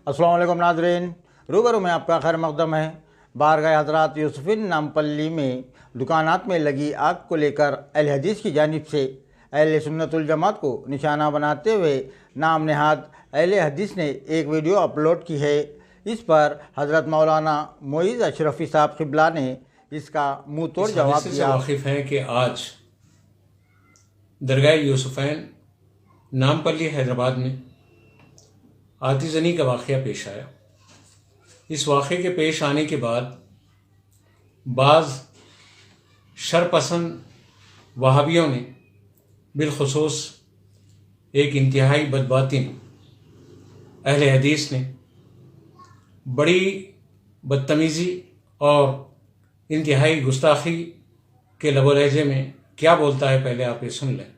अस्सलाम वालेकुम नाज़रीन, रूबरू में आपका खैर मक़दम है। बारगाह हज़रात यूसुफ़ीन नामपल्ली में दुकानात में लगी आग को लेकर अहले हदीस की जानिब से अहले सुन्नत वल जमात को निशाना बनाते हुए नाम नहाद अहले हदीस ने एक वीडियो अपलोड की है। इस पर हज़रत मौलाना मोइज़ अशरफ़ी साहब क़िबला ने इसका मुँह तोड़ जवाब दिया। वाकिफ़ हैं कि आज दरगाह यूसुफ़ैन नामपल्ली हैदराबाद में आतिज़नी का वाक़या पेश आया। इस वाक़े के पेश आने के बाद बाज़ शरपसंद वहाबियों ने बिलखुसूस एक इंतहाई बदबातिन अहले हदीस ने बड़ी बदतमीज़ी और इंतहाई गुस्ताखी के लबो लहजे में क्या बोलता है, पहले आप ये सुन लें।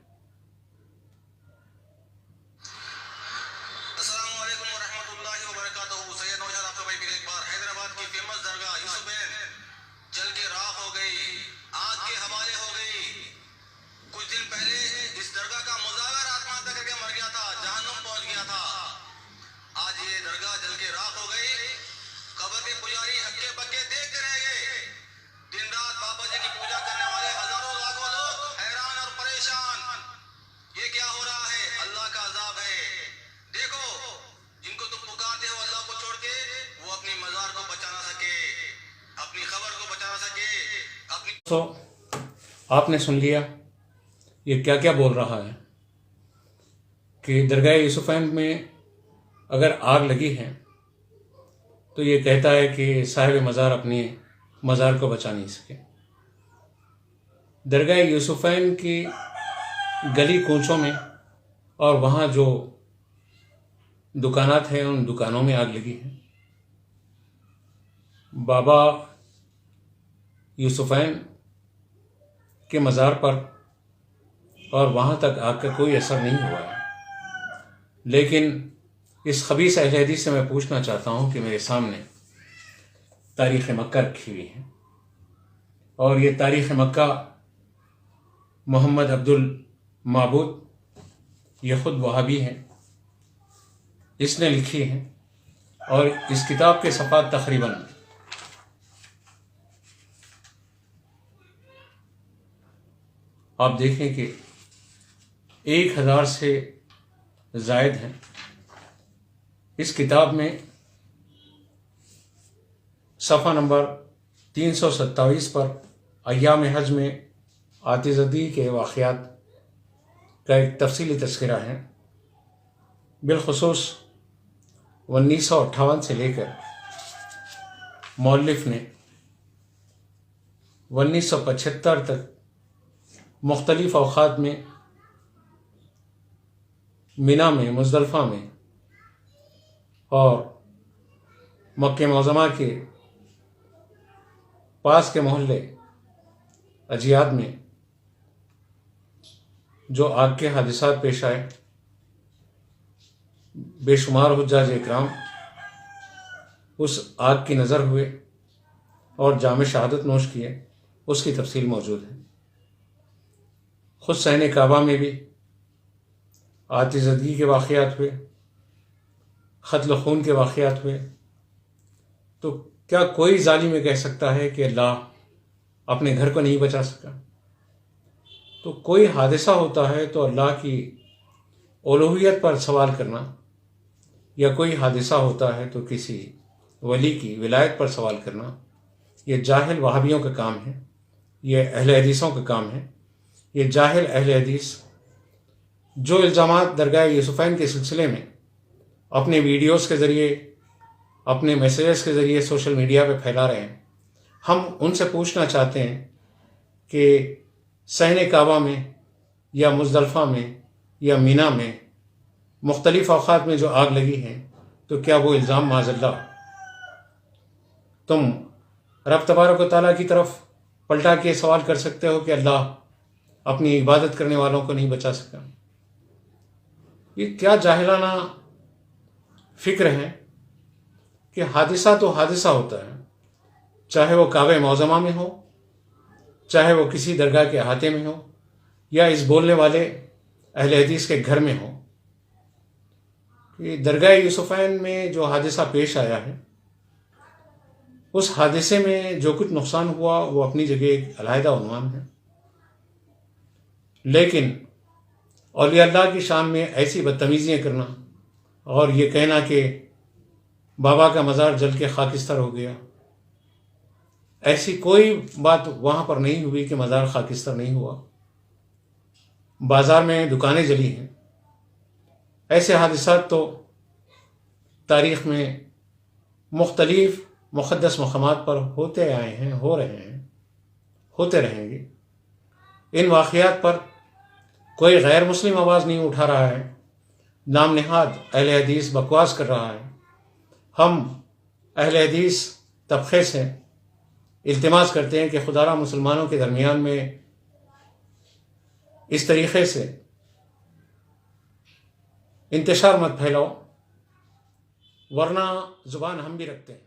तो आपने सुन लिया ये क्या क्या बोल रहा है कि दरगाह यूसुफ़ैन में अगर आग लगी है तो ये कहता है कि साहिब मज़ार अपने मज़ार को बचा नहीं सके। दरगाह यूसुफ़ैन की गली कूचों में और वहाँ जो दुकानात हैं उन दुकानों में आग लगी है। बाबा यूसुफ़ैन के मज़ार पर और वहाँ तक आग का कोई असर नहीं हुआ है। लेकिन इस खबीस अहले हदीस से मैं पूछना चाहता हूँ कि मेरे सामने तारीख़ मक्का रखी हुई है और ये तारीख़ मक्का मोहम्मद अब्दुल माबूद ये ख़ुद वहाबी हैं, इसने लिखी है और इस किताब के सफ़ात तकरीबन 1000 से ज़ायद हैं। इस किताब में सफ़ा नंबर 327 पर अय्याम हज में आतिज़दी के वाक़यात का एक तफसीली तज़किरा है। बिलखुसूस 1958 से लेकर मौलिफ़ ने 1975 तक मुख्तलिफ़ औक़ात में मिना में, मुज़दलिफ़ा में और मक्के मुअज़्ज़मा के पास के मोहल्ले अजियाद में जो आग के हादिसात पेश आए, बेशुमार हुज्जाज इकराम उस आग की नज़र हुए और जाम शहादत नोश किए, उसकी तफसील मौजूद है। हुसैन काबा में भी आतिज़गी के वाक़यात हुए, क़त्ल खून के वाक़यात हुए। तो क्या कोई ज़ालिम ये कह सकता है कि अल्लाह अपने घर को नहीं बचा सका? तो कोई हादसा होता है तो अल्लाह की उलूहियत पर सवाल करना, या कोई हादसा होता है तो किसी वली की विलायत पर सवाल करना, ये जाहिल वहाबियों का काम है, ये अहले हदीसों का काम है। ये जाहिल अहले हदीस जो इल्ज़ामात दरगाह यूसुफ़ैन के सिलसिले में अपने वीडियोस के ज़रिए, अपने मैसेजेस के ज़रिए सोशल मीडिया पे फैला रहे हैं, हम उनसे पूछना चाहते हैं कि सहन काबा में या मुज़दलिफ़ा में या मीना में मुख्तलिफ़ औक़ात में जो आग लगी है, तो क्या वो इल्ज़ाम माज़अल्लाह तुम रब तबारक व तआला की तरफ पलटा के सवाल कर सकते हो कि अल्लाह अपनी इबादत करने वालों को नहीं बचा सका? ये क्या जाहिलाना फ़िक्र है कि हादिसा तो हादिसा होता है, चाहे वो काबे मौज़मा में हो, चाहे वो किसी दरगाह के अहाते में हो, या इस बोलने वाले अहले हदीस के घर में हो। کہ درگاہ یوسفین میں جو حادثہ پیش آیا ہے، اس حادثے میں جو کچھ نقصان ہوا وہ اپنی جگہ ایک علیحدہ عنوان ہے، لیکن اولیاء اللہ کی شان میں ایسی بدتمیزیاں کرنا اور یہ کہنا کہ بابا کا مزار جل کے خاکستر ہو گیا، ایسی کوئی بات وہاں پر نہیں ہوئی کہ مزار خاکستر نہیں ہوا۔ بازار میں دکانیں جلی ہیں۔ ایسے حادثات تو تاریخ میں مختلف مقدس مقامات پر ہوتے آئے ہیں، ہو رہے ہیں، ہوتے رہیں گے۔ ان واقعات پر کوئی غیر مسلم آواز نہیں اٹھا رہا ہے، نام نہاد اہل حدیث بکواس کر رہا ہے۔ ہم اہل حدیث طبقے سے التماس کرتے ہیں کہ خدا را مسلمانوں کے درمیان میں اس طریقے سے انتشار مت پھیلاؤ، ورنہ زبان ہم بھی رکھتے ہیں۔